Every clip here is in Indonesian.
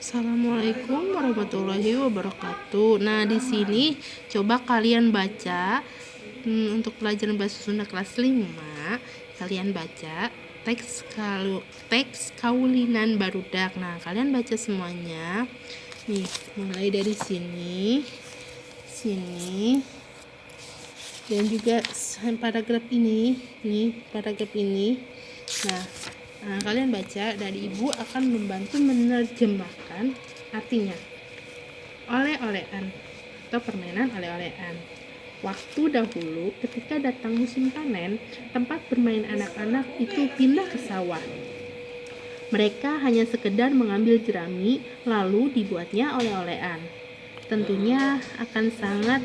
Assalamualaikum warahmatullahi wabarakatuh. Nah, di sini coba kalian baca untuk pelajaran bahasa Sunda kelas 5, kalian baca teks kaulinan barudak. Nah, kalian baca semuanya. Nih, mulai dari sini, dan juga paragraf ini, paragraf ini. Nah, kalian baca dan ibu akan membantu menerjemahkan artinya. Oleh-olehan atau permainan oleh-olehan. Waktu dahulu ketika datang musim panen, tempat bermain anak-anak itu pindah ke sawah. Mereka hanya sekedar mengambil jerami lalu dibuatnya oleh-olehan. Tentunya akan sangat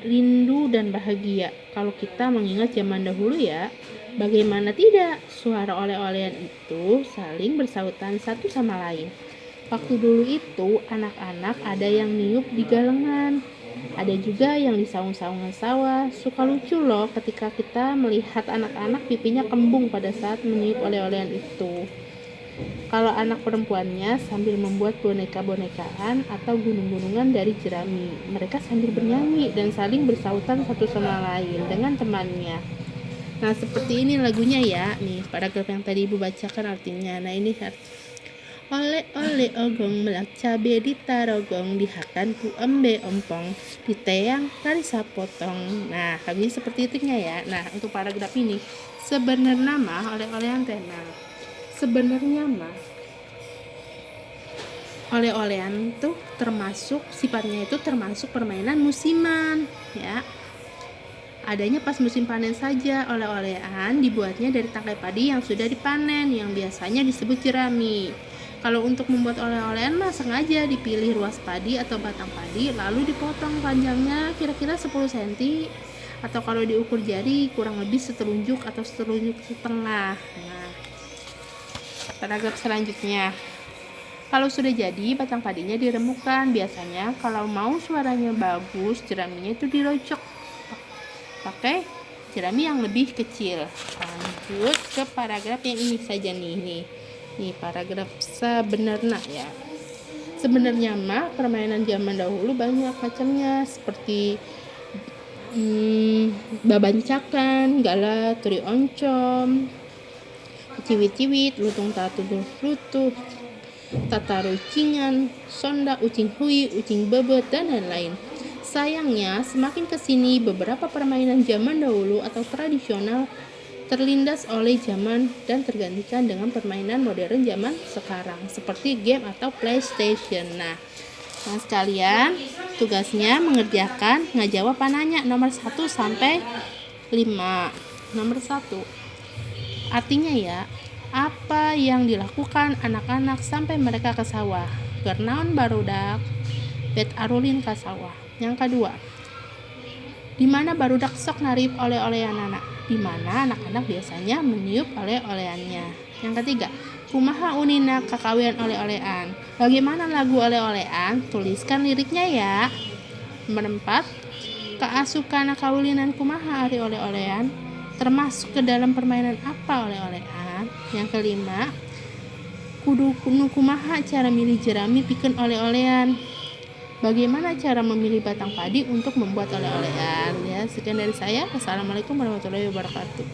rindu dan bahagia kalau kita mengingat zaman dahulu ya. Bagaimana tidak, suara oleh-olehan itu saling bersautan satu sama lain. Waktu dulu itu anak-anak ada yang niup di galengan, ada juga yang di saung-saungan sawah. Suka lucu loh ketika kita melihat anak-anak pipinya kembung pada saat meniup oleh-olehan itu. Kalau anak perempuannya sambil membuat boneka-bonekaan atau gunung-gunungan dari jerami. Mereka sambil bernyanyi dan saling bersautan satu sama lain dengan temannya. Nah, seperti ini lagunya ya. Nih, paragraf yang tadi ibu bacakan artinya. Nah, ini oleh ogong melak cabe di tarogong dihakan ku embe ompong di teang karisa potong. Nah, habis seperti itunya ya. Nah, untuk paragraf ini sebenarnya mah oleh-olehan tenang. Sebenarnya mah oleh-olehan tuh sifatnya itu termasuk permainan musiman ya. Adanya pas musim panen saja. Oleh-olehan dibuatnya dari tangkai padi yang sudah dipanen, yang biasanya disebut jerami. Kalau untuk membuat oleh-olehan mah sengaja dipilih ruas padi atau batang padi, lalu dipotong panjangnya kira-kira 10 cm, atau kalau diukur jari kurang lebih setelunjuk atau setelunjuk setengah. Nah, paragraf selanjutnya. Kalau sudah jadi, batang padinya diremukkan. Biasanya kalau mau suaranya bagus, jeraminya itu dirocok pakai jerami yang lebih kecil. Lanjut ke paragraf yang ini saja nih paragraf sebenarnya ya. Sebenarnya mah permainan zaman dahulu banyak macamnya, seperti babancakan, gala, turi oncom, ciwit-ciwit, lutung tatuduh lutuh, tatarucingan, sonda, ucing hui, ucing bebet, dan lain-lain. Sayangnya, semakin kesini beberapa permainan zaman dahulu atau tradisional terlindas oleh zaman dan tergantikan dengan permainan modern zaman sekarang, seperti game atau PlayStation. Nah, sekalian tugasnya mengerjakan ngajawab pananya nomor 1 sampai 5. Nomor 1. Artinya ya, apa yang dilakukan anak-anak sampai mereka ke sawah? Gernaon barudak bet arulin ke sawah. Yang kedua, di mana barudak sok narip oleh-olehan anak? Di mana anak-anak biasanya meniup oleh-olehannya. Yang ketiga, kumaha unina kakawian oleh-olehan? Bagaimana lagu oleh-olehan? Tuliskan liriknya ya. Nomor 4, kaasukana kaulinan kumaha ari oleh-olehan? Termasuk ke dalam permainan apa oleh-olehan? Yang kelima, kudu kumaha cara milih jerami pikeun oleh-olehan? Bagaimana cara memilih batang padi untuk membuat oleh-olehan? Ya, sekian dari saya. Wassalamualaikum warahmatullahi wabarakatuh.